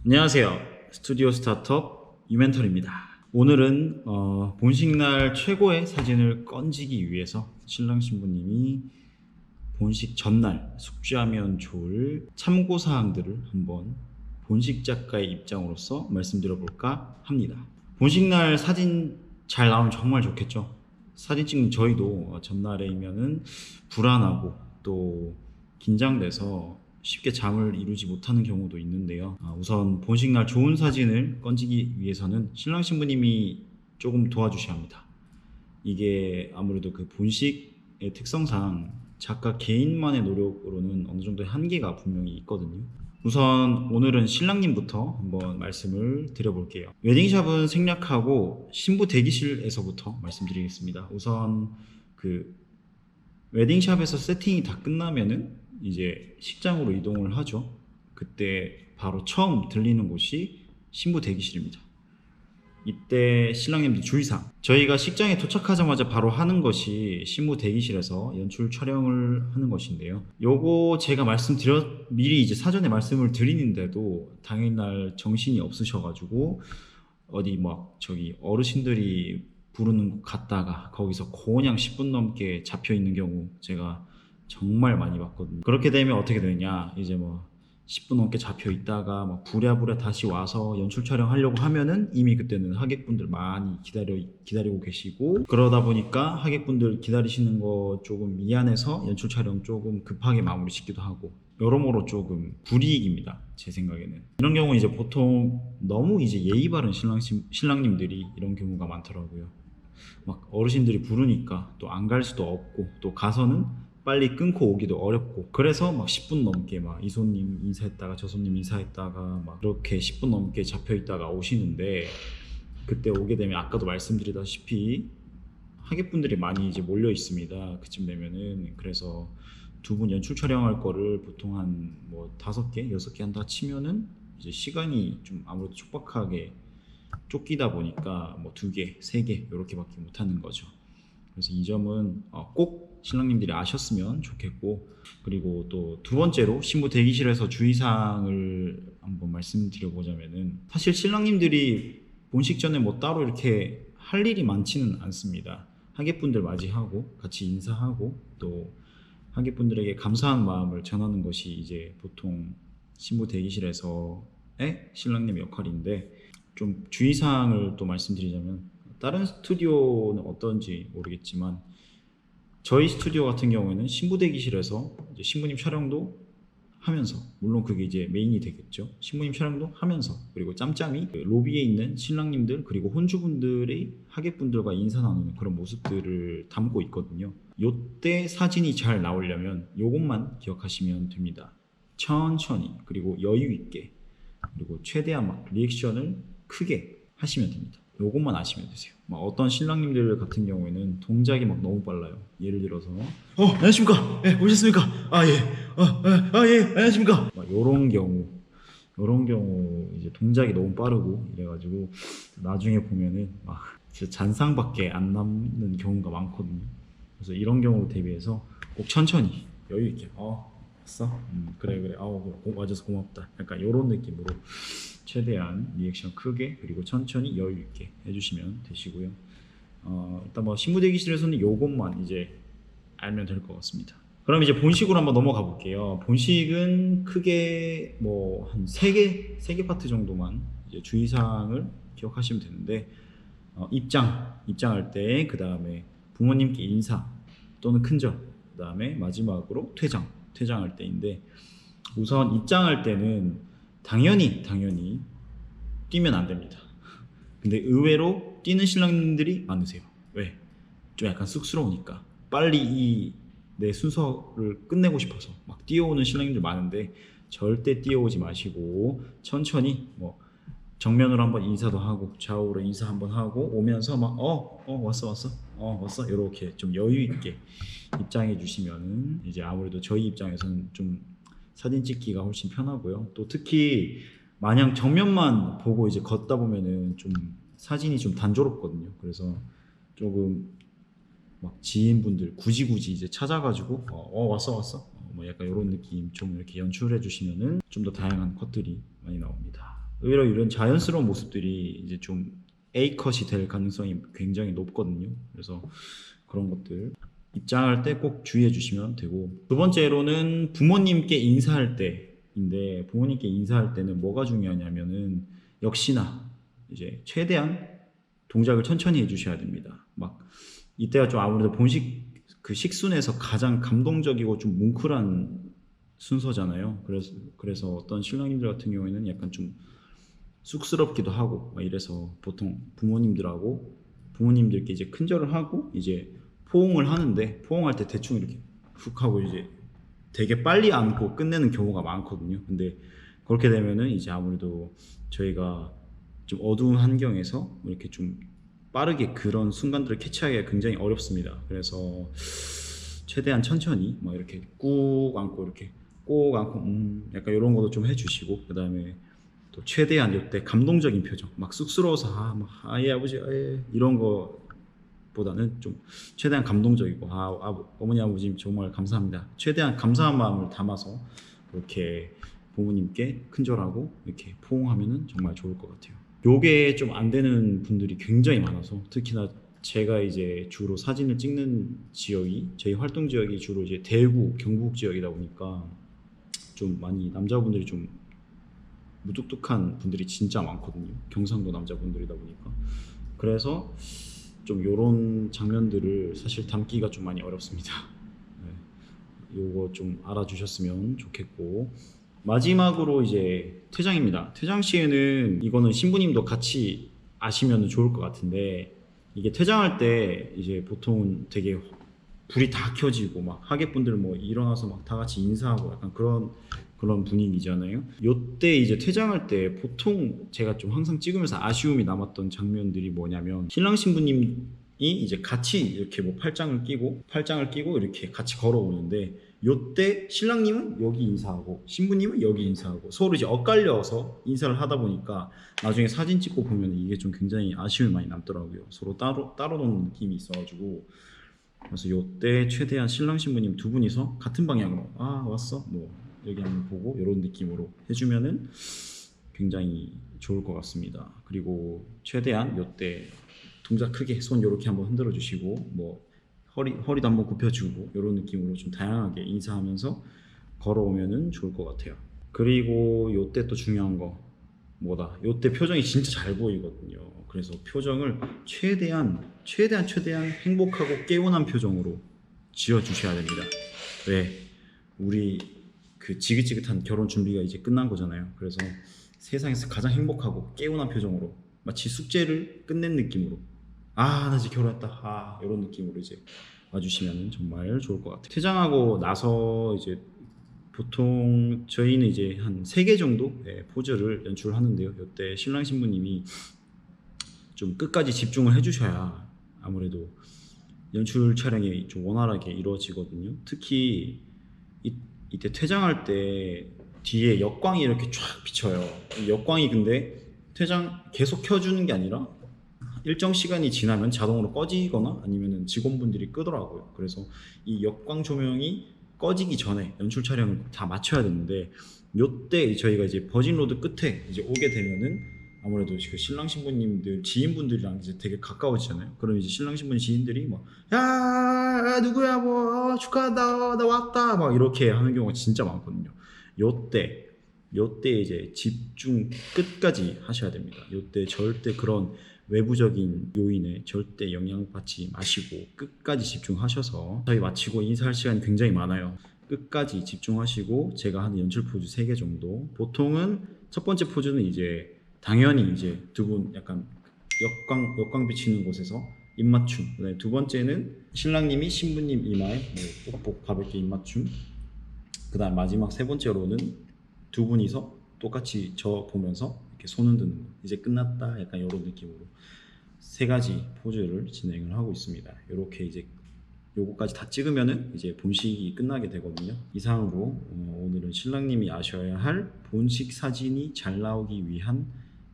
안녕하세요. 스튜디오 스타트업 유멘털입니다. 오늘은 본식날 최고의 사진을 건지기 위해서 신랑 신부님이 본식 전날 숙지하면 좋을 참고사항들을 한번 본식 작가의 입장으로서 말씀드려볼까 합니다. 본식날 사진 잘 나오면 정말 좋겠죠. 사진 찍는 저희도 전날에면은 불안하고 또 긴장돼서 쉽게 잠을 이루지 못하는 경우도 있는데요. 우선 본식날 좋은 사진을 건지기 위해서는 신랑 신부님이 조금 도와주셔야 합니다. 이게 아무래도 그 본식의 특성상 작가 개인만의 노력으로는 어느 정도의 한계가 분명히 있거든요. 우선 오늘은 신랑님부터 한번 말씀을 드려볼게요. 웨딩샵은 생략하고 신부 대기실에서부터 말씀드리겠습니다. 우선 그 웨딩샵에서 세팅이 다 끝나면은 이제 식장으로 이동을 하죠. 그때 바로 처음 들리는 곳이 신부 대기실입니다. 이때 신랑님들 주의사항, 저희가 식장에 도착하자마자 바로 하는 것이 신부 대기실에서 연출 촬영을 하는 것인데요. 요거 제가 미리 이제 사전에 말씀을 드리는데도 당일날 정신이 없으셔가지고 어디 막 저기 어르신들이 부르는 곳 갔다가 거기서 그냥 10분 넘게 잡혀 있는 경우 제가 정말 많이 봤거든요. 그렇게 되면 어떻게 되냐, 이제 뭐 10분 넘게 잡혀 있다가 막 부랴부랴 다시 와서 연출 촬영하려고 하면은 이미 그때는 하객분들 많이 기다리고 계시고, 그러다 보니까 하객분들 기다리시는 거 조금 미안해서 연출 촬영 조금 급하게 마무리 짓기도 하고, 여러모로 조금 불이익입니다. 제 생각에는 이런 경우 이제 보통 너무 이제 예의 바른 신랑님들이 이런 경우가 많더라고요. 막 어르신들이 부르니까 또 안 갈 수도 없고, 또 가서는 빨리 끊고 오기도 어렵고, 그래서 막 10분 넘게 막 이 손님 인사했다가 저 손님 인사했다가 막 이렇게 10분 넘게 잡혀 있다가 오시는데, 그때 오게 되면 아까도 말씀드리다시피 하객분들이 많이 이제 몰려 있습니다. 그쯤 되면은. 그래서 두 분 연출 촬영할 거를 보통 한 뭐 5개, 6개 한다 치면은 이제 시간이 좀 아무래도 촉박하게 쫓기다 보니까 뭐 2개, 3개 이렇게밖에 못 하는 거죠. 그래서 이 점은 꼭 신랑님들이 아셨으면 좋겠고, 그리고 또 두 번째로 신부 대기실에서 주의사항을 한번 말씀드려보자면은, 사실 신랑님들이 본식 전에 뭐 따로 이렇게 할 일이 많지는 않습니다. 하객분들 맞이하고 같이 인사하고 또 하객분들에게 감사한 마음을 전하는 것이 이제 보통 신부 대기실에서의 신랑님 역할인데, 좀 주의사항을 또 말씀드리자면, 다른 스튜디오는 어떤지 모르겠지만 저희 스튜디오 같은 경우에는 신부 대기실에서 이제 신부님 촬영도 하면서, 물론 그게 이제 메인이 되겠죠. 신부님 촬영도 하면서, 그리고 짬짬이 그 로비에 있는 신랑님들 그리고 혼주분들의 하객분들과 인사 나누는 그런 모습들을 담고 있거든요. 요때 사진이 잘 나오려면 요것만 기억하시면 됩니다. 천천히, 그리고 여유 있게, 그리고 최대한 막 리액션을 크게 하시면 됩니다. 요것만 아시면 되세요. 막 어떤 신랑님들 같은 경우에는 동작이 막 너무 빨라요. 예를 들어서 안녕하십니까? 예, 오셨습니까? 예, 안녕하십니까? 막 요런 경우 이제 동작이 너무 빠르고 이래가지고 나중에 보면은 막 진짜 잔상밖에 안 남는 경우가 많거든요. 그래서 이런 경우를 대비해서 꼭 천천히 여유 있게 왔어? 그래 와줘서 고맙다, 약간 요런 느낌으로 최대한 리액션 크게 그리고 천천히 여유 있게 해주시면 되시고요. 일단 뭐 신부 대기실에서는 요것만 이제 알면 될 것 같습니다. 그럼 이제 본식으로 한번 넘어가 볼게요. 본식은 크게 뭐 한 3개 파트 정도만 이제 주의사항을 기억하시면 되는데, 입장할 때, 그 다음에 부모님께 인사 또는 큰절, 그 다음에 마지막으로 퇴장할 때인데, 우선 입장할 때는 당연히 뛰면 안 됩니다. 근데 의외로 뛰는 신랑님들이 많으세요. 왜? 좀 약간 쑥스러우니까, 빨리 이 내 순서를 끝내고 싶어서 막 뛰어오는 신랑님들 많은데, 절대 뛰어오지 마시고 천천히 뭐 정면으로 한번 인사도 하고 좌우로 인사 한번 하고 오면서 막 왔어 이렇게 좀 여유 있게 입장해 주시면은 이제 아무래도 저희 입장에서는 좀 사진 찍기가 훨씬 편하고요. 또 특히 마냥 정면만 보고 이제 걷다 보면은 좀 사진이 좀 단조롭거든요. 그래서 조금 막 지인분들 굳이 이제 찾아가지고 왔어 뭐 약간 이런 느낌 좀 이렇게 연출해 주시면은 좀 더 다양한 컷들이 많이 나옵니다. 오히려 이런 자연스러운 모습들이 이제 좀 A컷이 될 가능성이 굉장히 높거든요. 그래서 그런 것들 입장할 때 꼭 주의해 주시면 되고, 두 번째로는 부모님께 인사할 때인데, 부모님께 인사할 때는 뭐가 중요하냐면은 역시나 이제 최대한 동작을 천천히 해주셔야 됩니다. 막 이때가 좀 아무래도 본식 그 식순에서 가장 감동적이고 좀 뭉클한 순서잖아요. 그래서 어떤 신랑님들 같은 경우에는 약간 좀 쑥스럽기도 하고 막 이래서 보통 부모님들께 이제 큰절을 하고 이제 포옹을 하는데, 포옹할 때 대충 이렇게 훅 하고 이제 되게 빨리 안고 끝내는 경우가 많거든요. 근데 그렇게 되면은 이제 아무래도 저희가 좀 어두운 환경에서 이렇게 좀 빠르게 그런 순간들을 캐치하기가 굉장히 어렵습니다. 그래서 최대한 천천히 막 이렇게 꾹 안고 이렇게 꼭 안고 약간 이런 것도 좀 해주시고, 그 다음에 또 최대한 이때 감동적인 표정, 막 쑥스러워서 예 아버지 이런 거보다는 좀 최대한 감동적이고 어머니 아버지 정말 감사합니다, 최대한 감사한 마음을 담아서 이렇게 부모님께 큰절하고 이렇게 포옹하면은 정말 좋을 것 같아요. 요게 좀 안 되는 분들이 굉장히 많아서, 특히나 제가 이제 주로 사진을 찍는 지역이, 저희 활동 지역이 주로 이제 대구, 경북 지역이다 보니까 좀 많이 남자분들이 좀 무뚝뚝한 분들이 진짜 많거든요. 경상도 남자분들이다 보니까. 그래서 좀 요런 장면들을 사실 담기가 좀 많이 어렵습니다. 네. 요거 좀 알아주셨으면 좋겠고, 마지막으로 이제 퇴장입니다. 퇴장 시에는 이거는 신부님도 같이 아시면 좋을 것 같은데, 이게 퇴장할 때 이제 보통은 되게 불이 다 켜지고 막 하객분들 뭐 일어나서 막 다 같이 인사하고 약간 그런 분위기잖아요. 요때 이제 퇴장할 때 보통 제가 좀 항상 찍으면서 아쉬움이 남았던 장면들이 뭐냐면, 신랑 신부님이 이제 같이 이렇게 뭐 팔짱을 끼고 이렇게 같이 걸어오는데, 요때 신랑님은 여기 인사하고 신부님은 여기 인사하고 서로 이제 엇갈려서 인사를 하다 보니까 나중에 사진 찍고 보면 이게 좀 굉장히 아쉬움이 많이 남더라고요. 서로 따로 노는 느낌이 있어가지고. 그래서 요때 최대한 신랑 신부님 두 분이서 같은 방향으로 왔어 뭐 여기 한번 보고 이런 느낌으로 해주면은 굉장히 좋을 것 같습니다. 그리고 최대한 요때 동작 크게 손 이렇게 한번 흔들어 주시고 뭐 허리도 한번 굽혀주고 이런 느낌으로 좀 다양하게 인사하면서 걸어오면은 좋을 것 같아요. 그리고 요때 또 중요한 거 뭐다, 요때 표정이 진짜 잘 보이거든요. 그래서 표정을 최대한 행복하고 개운한 표정으로 지어 주셔야 됩니다. 왜? 우리 그 지긋지긋한 결혼 준비가 이제 끝난 거잖아요. 그래서 세상에서 가장 행복하고 개운한 표정으로, 마치 숙제를 끝낸 느낌으로, 나 이제 결혼했다 이런 느낌으로 이제 와주시면 정말 좋을 것 같아요. 퇴장하고 나서 이제 보통 저희는 이제 한 3개 정도의 포즈를 연출하는데요. 이때 신랑 신부님이 좀 끝까지 집중을 해주셔야 아무래도 연출 촬영이 좀 원활하게 이루어지거든요. 특히 이때 퇴장할 때 뒤에 역광이 이렇게 쫙 비쳐요. 이 역광이 근데 퇴장 계속 켜주는 게 아니라 일정 시간이 지나면 자동으로 꺼지거나 아니면 직원분들이 끄더라고요. 그래서 이 역광 조명이 꺼지기 전에 연출 촬영을 다 마쳐야 되는데, 요때 저희가 이제 버진로드 끝에 이제 오게 되면은 아무래도 그 신랑 신부님들 지인분들이랑 이제 되게 가까워지잖아요. 그럼 이제 신랑 신부님 지인들이 막 야 누구야 뭐 축하한다 나 왔다 막 이렇게 하는 경우가 진짜 많거든요. 요때 이제 집중 끝까지 하셔야 됩니다. 요때 절대 그런 외부적인 요인에 절대 영향받지 마시고 끝까지 집중하셔서, 저희 마치고 인사할 시간이 굉장히 많아요. 끝까지 집중하시고 제가 하는 연출 포즈 3개 정도, 보통은 첫 번째 포즈는 이제 당연히 이제 두 분 약간 역광 비치는 곳에서 입맞춤, 그다음에 두 번째는 신랑님이 신부님 이마에 뭐 뽁뽁 가볍게 입맞춤, 그다음 마지막 세 번째로는 두 분이서 똑같이 저 보면서 이렇게 손 흔드는 거, 이제 끝났다 약간 이런 느낌으로 3가지 포즈를 진행을 하고 있습니다. 이렇게 이제 요거까지 다 찍으면은 이제 본식이 끝나게 되거든요. 이상으로 오늘은 신랑님이 아셔야 할 본식 사진이 잘 나오기 위한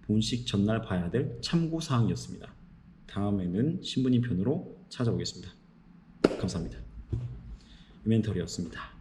본식 전날 봐야 될 참고사항이었습니다. 다음에는 신부님 편으로 찾아오겠습니다. 감사합니다. 유멘터리였습니다.